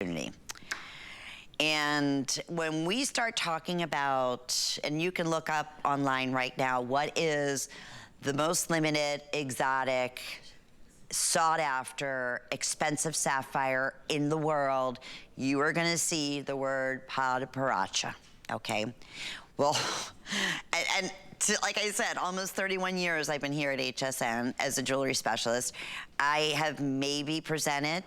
opportunity. And when we start talking about, and you can look up online right now, what is the most limited, exotic, sought after, expensive sapphire in the world, you are gonna see the word Padparadscha, okay? Well, like I said, almost 31 years I've been here at HSN as a jewelry specialist. I have maybe presented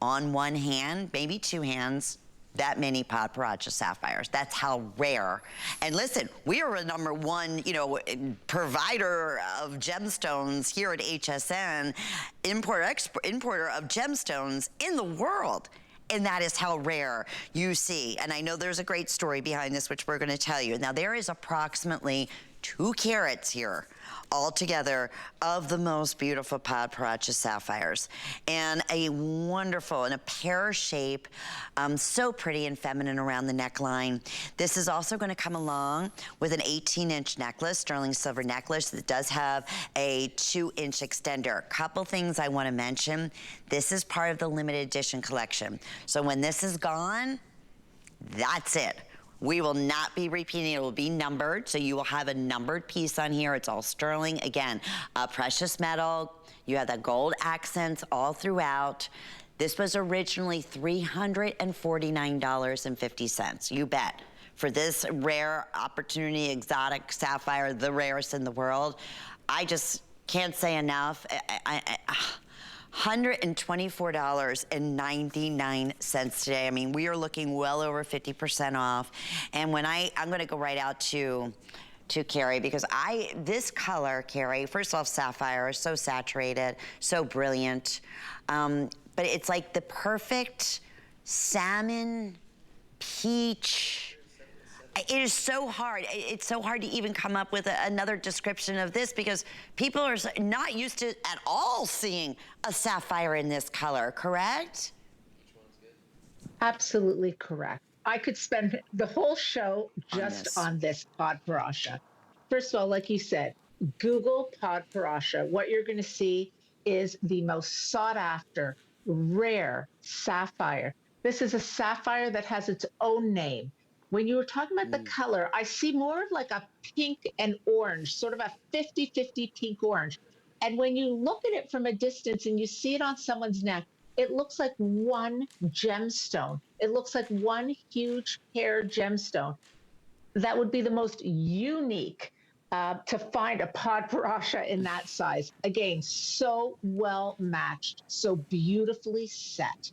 on one hand, maybe two hands, that many Padparadscha sapphires. That's how rare. And listen, we are a #1, provider of gemstones here at HSN, importer of gemstones in the world. And that is how rare you see. And I know there's a great story behind this, which we're gonna tell you. Now, there is approximately 2 carats here altogether of the most beautiful Padparadscha sapphires, and a wonderful, in a pear shape, so pretty and feminine around the neckline. This is also going to come along with an 18-inch necklace, sterling silver necklace that does have a 2-inch extender. Couple things I want to mention. This is part of the limited edition collection. So when this is gone, that's it. We will not be repeating it. It will be numbered, so you will have a numbered piece on here. It's all sterling. Again, precious metal. You have the gold accents all throughout. This was originally $349.50. You bet. For this rare opportunity, exotic sapphire, the rarest in the world. I just can't say enough. $124.99 today. I mean, we are looking well over 50% off. And when I'm gonna go right out to Carrie, because this color, Carrie, first off, sapphire is so saturated, so brilliant. But it's like the perfect salmon, peach. It is so hard. It's so hard to even come up with another description of this, because people are not used to at all seeing a sapphire in this color, correct? Absolutely correct. I could spend the whole show just on this Padparadscha. First of all, like you said, Google Padparadscha. What you're going to see is the most sought after, rare sapphire. This is a sapphire that has its own name. When you were talking about the color, I see more of like a pink and orange, sort of a 50-50 pink orange. And when you look at it from a distance and you see it on someone's neck, it looks like one gemstone. It looks like one huge hair gemstone. That would be the most unique to find a Padparadscha in that size. Again, so well matched, so beautifully set.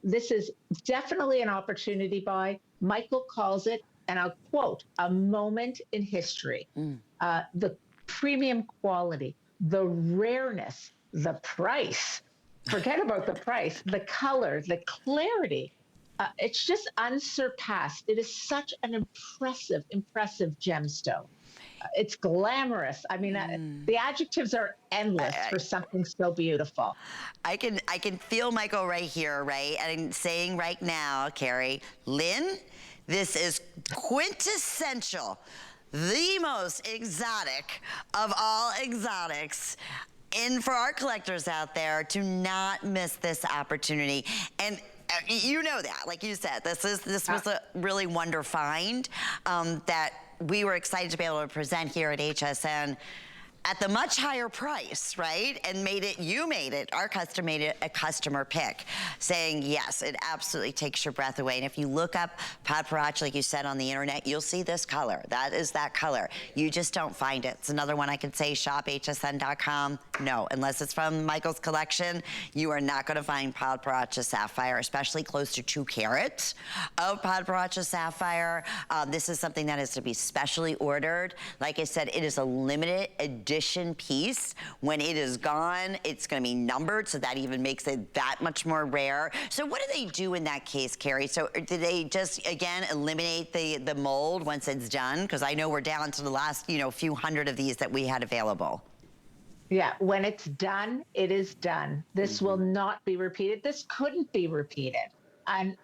This is definitely an opportunity buy. Michael calls it, and I'll quote, a moment in history. The premium quality, the rareness, the price, forget about the price, the color, the clarity. It's just unsurpassed. It is such an impressive, impressive gemstone. It's glamorous. I mean, the adjectives are endless for something so beautiful. I can feel Michael right here, right? And I'm saying right now, Carrie, Lynn, this is quintessential, the most exotic of all exotics. And for our collectors out there, to not miss this opportunity. And you know that, like you said, this was a really wonder find that we were excited to be able to present here at HSN at the much higher price, right? And you made it, our customer made it a customer pick, saying, yes, it absolutely takes your breath away. And if you look up Padparadscha, like you said, on the internet, you'll see this color. That is that color. You just don't find it. It's another one I could say, shophsn.com. No, unless it's from Michael's collection, you are not gonna find Padparadscha sapphire, especially close to 2 carats of Padparadscha sapphire. This is something that is to be specially ordered. Like I said, it is a limited edition piece. When it is gone, it's going to be numbered, so that even makes it that much more rare. So what do they do in that case, Carrie? So do they just, again, eliminate the mold once it's done? Because I know we're down to the last, few hundred of these that we had available. Yeah, when it's done, it is done. This will not be repeated. This couldn't be repeated. And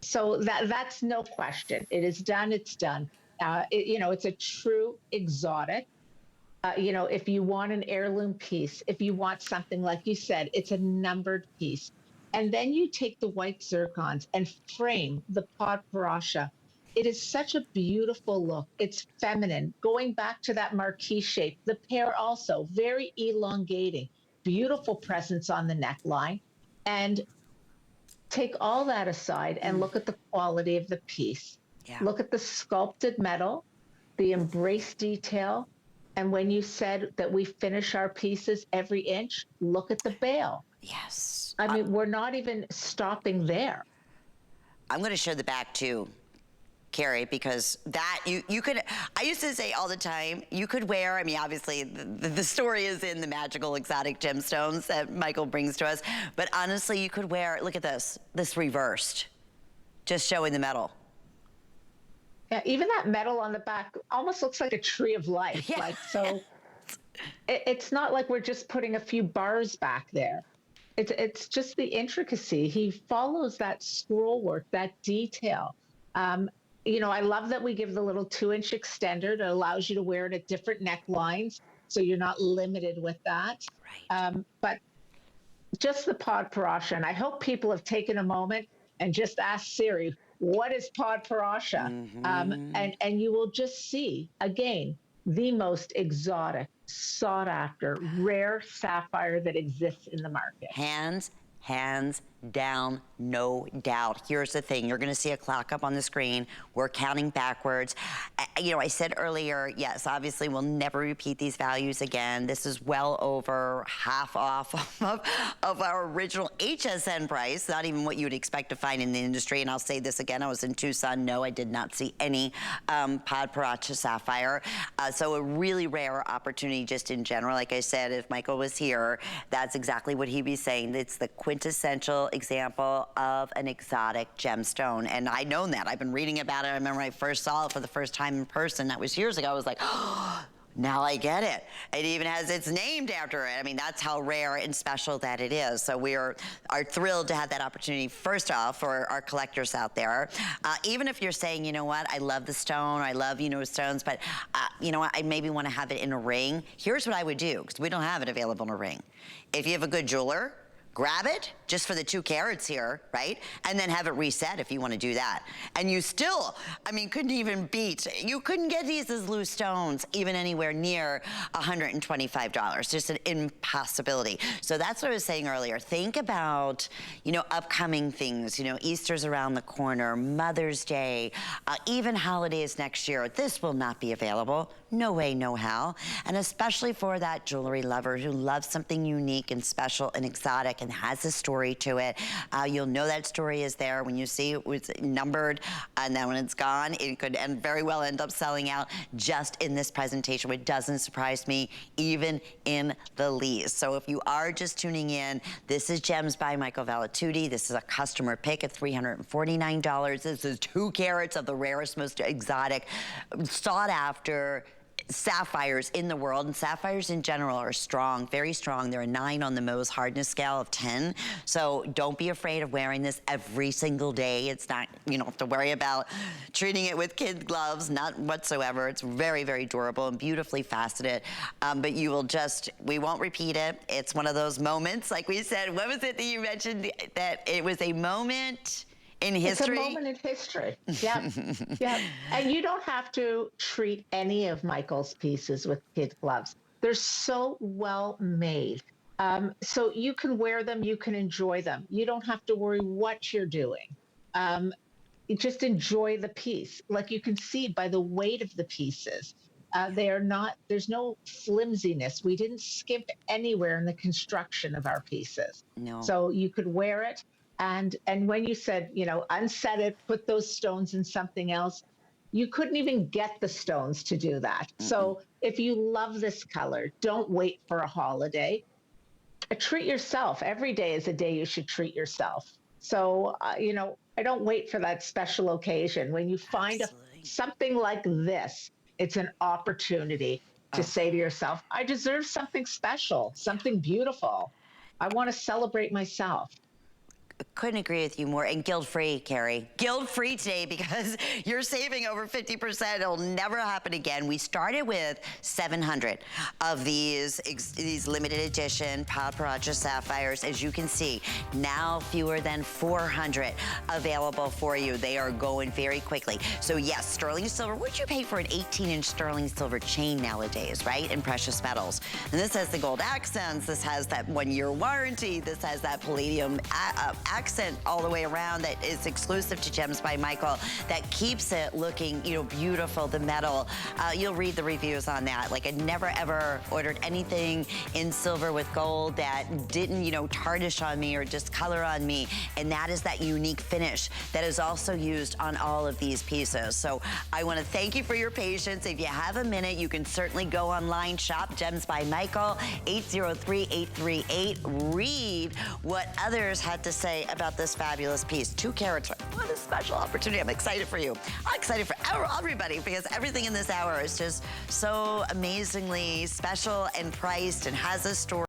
so that's no question. It is done, it's done. It's a true exotic. If you want an heirloom piece, if you want something, like you said, it's a numbered piece. And then you take the white zircons and frame the Padparadscha. It is such a beautiful look. It's feminine, going back to that marquee shape. The pear also very elongating, beautiful presence on the neckline. And take all that aside and look at the quality of the piece. Yeah. Look at the sculpted metal, the embrace detail. And when you said that we finish our pieces every inch, look at the bail. Yes. I mean, we're not even stopping there. I'm going to show the back too, Carrie, because that you could, I used to say all the time, you could wear, I mean, obviously the story is in the magical exotic gemstones that Michael brings to us, but honestly, you could wear, look at this reversed, just showing the metal. Yeah, even that metal on the back almost looks like a tree of life. Yeah. Like, so it's not like we're just putting a few bars back there. It's just the intricacy. He follows that scroll work, that detail. You know, I love that we give the little 2-inch extender that allows you to wear it at different necklines, so you're not limited with that. Right. But just the Padparadscha, and I hope people have taken a moment and just asked Siri, what is Padparadscha? And you will just see, again, the most exotic, sought after, rare sapphire that exists in the market. Hands down, no doubt. Here's the thing, you're gonna see a clock up on the screen. We're counting backwards. You know, I said earlier, yes, obviously we'll never repeat these values again. This is well over half off of our original HSN price, not even what you would expect to find in the industry. And I'll say this again, I was in Tucson, no, I did not see any Padparadscha sapphire. So a really rare opportunity just in general. Like I said, if Michael was here, that's exactly what he'd be saying. It's the quintessential example of an exotic gemstone. And I'd known that. I've been reading about it. I remember when I first saw it for the first time in person. That was years ago. I was like, oh, now I get it. It even has its named after it. I mean, that's how rare and special that it is. So we are thrilled to have that opportunity, first off, for our collectors out there. Even if you're saying, you know what, I love the stone, I love, you know, stones, but you know what, I maybe want to have it in a ring. Here's what I would do, because we don't have it available in a ring. If you have a good jeweler, grab it just for the 2 carats here, right? And then have it reset if you want to do that. And you still, I mean, couldn't even beat, you couldn't get these as loose stones even anywhere near $125. Just an impossibility. So that's what I was saying earlier. Think about, you know, upcoming things, you know, Easter's around the corner, Mother's Day, even holidays next year. This will not be available. No way, no how. And especially for that jewelry lover who loves something unique and special and exotic and has a story to it. You'll know that story is there when you see it was numbered, and then when it's gone, it could very well end up selling out just in this presentation, which doesn't surprise me even in the least. So if you are just tuning in, this is Gems by Michael Valitutti. This is a customer pick at $349. This is 2 carats of the rarest, most exotic, sought after sapphires in the world, and sapphires in general are strong, very strong. They're a 9 on the Mohs hardness scale of 10. So don't be afraid of wearing this every single day. It's not, you don't have to worry about treating it with kid gloves, not whatsoever. It's very, very durable and beautifully faceted. But you will just, we won't repeat it. It's one of those moments, like we said, what was it that you mentioned, that it was a moment in history? It's a moment in history. Yeah. Yeah. And you don't have to treat any of Michael's pieces with kid gloves. They're so well made. So you can wear them, you can enjoy them. You don't have to worry what you're doing. You just enjoy the piece. Like you can see by the weight of the pieces. They are not, there's no flimsiness. We didn't skimp anywhere in the construction of our pieces. No. So you could wear it. And when you said, you know, unset it, put those stones in something else, you couldn't even get the stones to do that. So if you love this color, don't wait for a holiday. Treat yourself. Every day is a day you should treat yourself. So, you know, I don't wait for that special occasion. When you find something like this, it's an opportunity to say to yourself, I deserve something special, something beautiful. I want to celebrate myself. couldn't agree with you more. And guilt-free, Carrie. Guilt-free today because you're saving over 50%. It'll never happen again. We started with 700 of these limited edition Padparadscha sapphires. As you can see, now fewer than 400 available for you. They are going very quickly. So yes, sterling silver. What'd you pay for an 18-inch sterling silver chain nowadays, right? In precious metals. And this has the gold accents. This has that 1-year warranty. This has that palladium accent all the way around that is exclusive to Gems by Michael that keeps it looking, you know, beautiful, the metal. You'll read the reviews on that. Like, I never ever ordered anything in silver with gold that didn't, you know, tarnish on me or discolor on me. And that is that unique finish that is also used on all of these pieces. So I want to thank you for your patience. If you have a minute, you can certainly go online, shop Gems by Michael, 803-838. Read what others had to say about this fabulous piece. 2 carats. What a special opportunity. I'm excited for you. I'm excited for everybody because everything in this hour is just so amazingly special and priced and has a story.